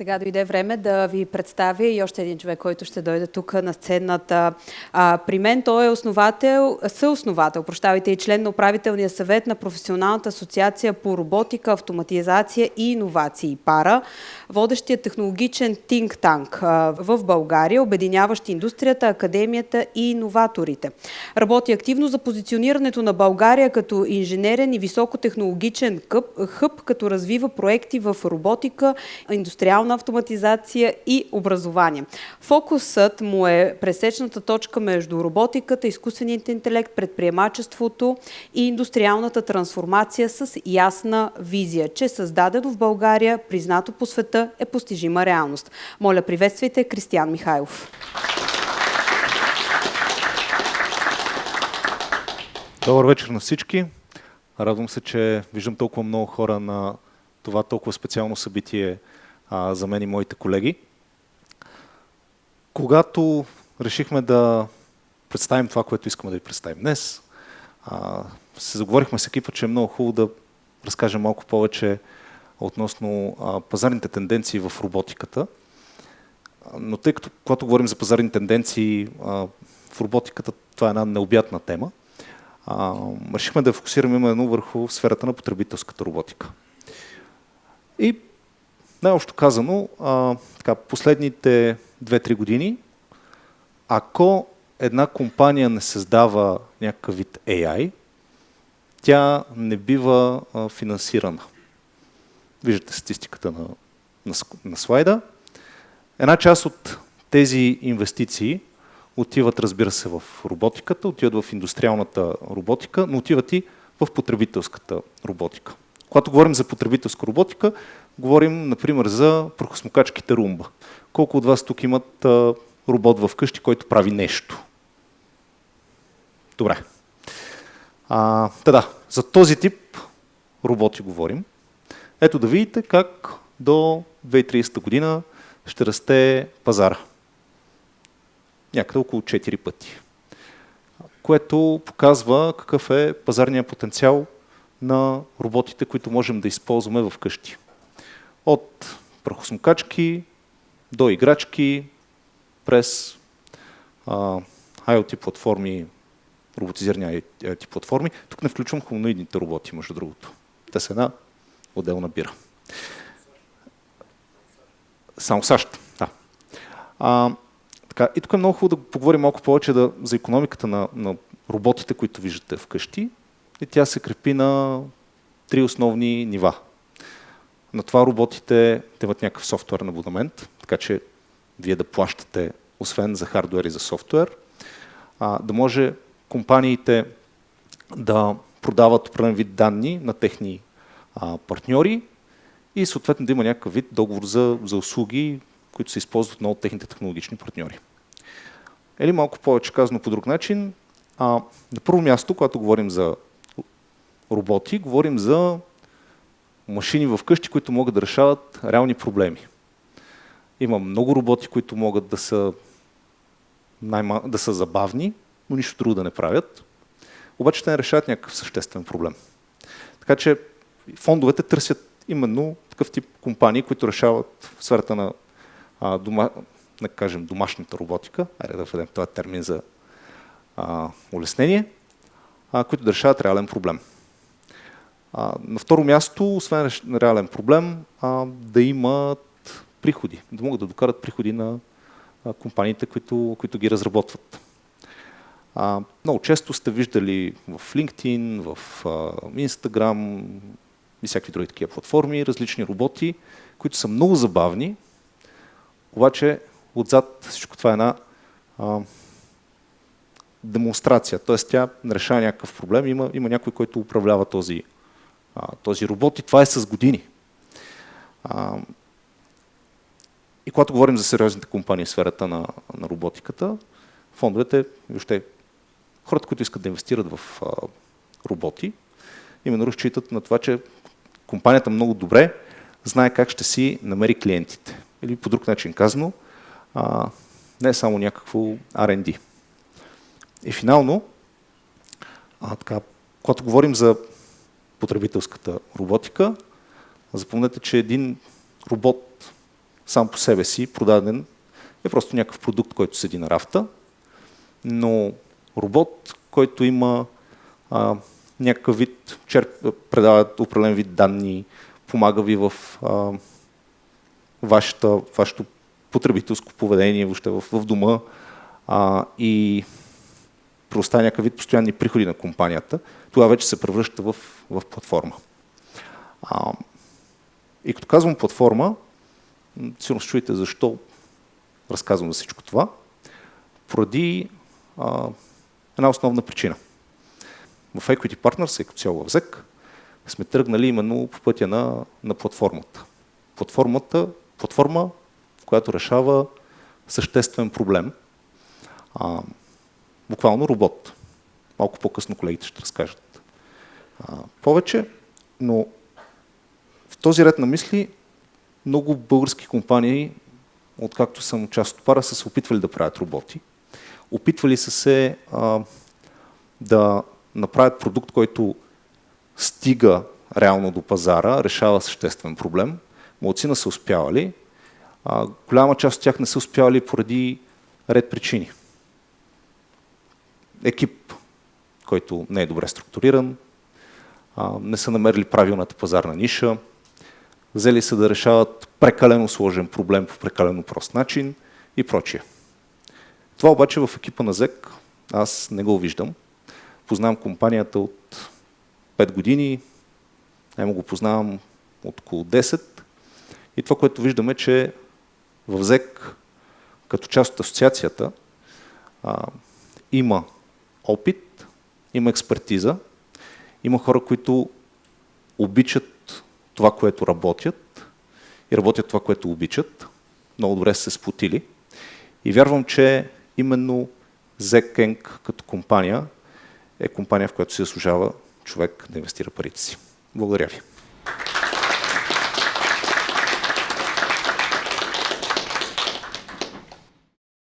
Сега дойде време да ви представя и още един човек, който ще дойде тук на сцената. При мен той е съосновател, и член на управителния съвет на Професионалната асоциация по роботика, автоматизация и иновации ПАРА, водещия технологичен think tank в България, обединяващ индустрията, академията и иноваторите. Работи активно за позиционирането на България като инженерен и високотехнологичен хъб, като развива проекти в роботика, индустриална автоматизация и образование. Фокусът му е пресечната точка между роботиката, изкуственият интелект, предприемачеството и индустриалната трансформация с ясна визия, че създадено в България, признато по света, е постижима реалност. Моля, приветствайте Кристиян Михайлов. Добър вечер на всички. Радвам се, че виждам толкова много хора на това толкова специално събитие за мен и моите колеги. Когато решихме да представим това, което искаме да ви представим днес, се заговорихме с екипа, че е много хубаво да разкажем малко повече относно пазарните тенденции в роботиката. Но тъй като, когато говорим за пазарни тенденции в роботиката, това е една необятна тема, решихме да фокусираме именно върху сферата на потребителската роботика. И най-общо казано, последните 2-3 години, ако една компания не създава някакъв вид AI, тя не бива финансирана. Виждате статистиката на слайда. Една част от тези инвестиции отиват, разбира се, в роботиката, отиват в индустриалната роботика, но отиват и в потребителската роботика. Когато говорим за потребителска роботика, говорим, например, за прахосмокачките Румба. Колко от вас тук имат робот в къщи, който прави нещо? Добре. За този тип роботи говорим. Ето да видите как до 2030 година ще расте пазара. Някъде около 4 пъти. Което показва какъв е пазарният потенциал на роботите, които можем да използваме в къщи. От прахосмокачки до играчки, през IoT платформи, роботизирани IoT платформи. Тук не включвам хуманоидните роботи, между другото. Те са една отделна бира. Само САЩ, да. И тук е много хубаво да поговорим малко повече за икономиката на роботите, които виждате вкъщи. И тя се крепи на 3 основни нива. На това роботите имат някакъв софтуерен абонамент, така че вие да плащате, освен за хардуер и за софтуер, да може компаниите да продават определен вид данни на техни партньори и съответно да има някакъв вид договор за услуги, които се използват много от техните технологични партньори. Или малко повече казано по друг начин, на първо място, когато говорим за роботи, говорим за машини в къщи, които могат да решават реални проблеми. Има много роботи, които могат да са забавни, но нищо друго да не правят. Обаче те не решават някакъв съществен проблем. Така че фондовете търсят именно такъв тип компании, които решават в сферата на домашната роботика, айде да введем този термин за улеснение, които да решават реален проблем. На второ място, освен реален проблем, да имат приходи, да могат да докарат приходи на компаниите, които ги разработват. Много често сте виждали в LinkedIn, в Instagram и всякакви други такива платформи, различни роботи, които са много забавни, обаче отзад всичко това е една демонстрация, т.е. тя не решава някакъв проблем, има някой, който управлява този робот и това е с години. И когато говорим за сериозните компании в сферата на роботиката, фондовете, въобще хората, които искат да инвестират в роботи, именно разчитат на това, че компанията много добре знае как ще си намери клиентите. Или по друг начин казано, не е само някакво R&D. И финално, когато говорим за потребителската роботика, запомнете, че един робот сам по себе си продаден е просто някакъв продукт, който седи на рафта, но робот, който има някакъв вид, предава определен вид данни, помага ви в вашето потребителско поведение въобще в дома и предоставя някакъв вид постоянни приходи на компанията, тогава вече се превръща в платформа. И като казвам платформа, сигурно ще чуете защо разказвам за всичко това, поради една основна причина. В Equity Partners, като цяло в ЗЕК, сме тръгнали именно по пътя на платформата. Платформа, която решава съществен проблем. Буквално робот. Малко по-късно колегите ще разкажат повече, но в този ред на мисли много български компании, откакто съм част от пара, са се опитвали да правят роботи. Опитвали са се да направят продукт, който стига реално до пазара, решава съществен проблем. Малцина са успявали. Голяма част от тях не са успявали поради ред причини. Екип, който не е добре структуриран, не са намерили правилната пазарна ниша, взели се да решават прекалено сложен проблем по прекалено прост начин и прочие. Това обаче в екипа на ЗЕК аз не го виждам. Познавам компанията от 5 години, няма го познавам от около 10 и това, което виждаме, че в ЗЕК като част от асоциацията има опит, има експертиза, има хора, които обичат това, което работят и работят това, което обичат. Много добре са се сплотили. И вярвам, че именно ZEC като компания е компания, в която се заслужава човек да инвестира парите си. Благодаря ви.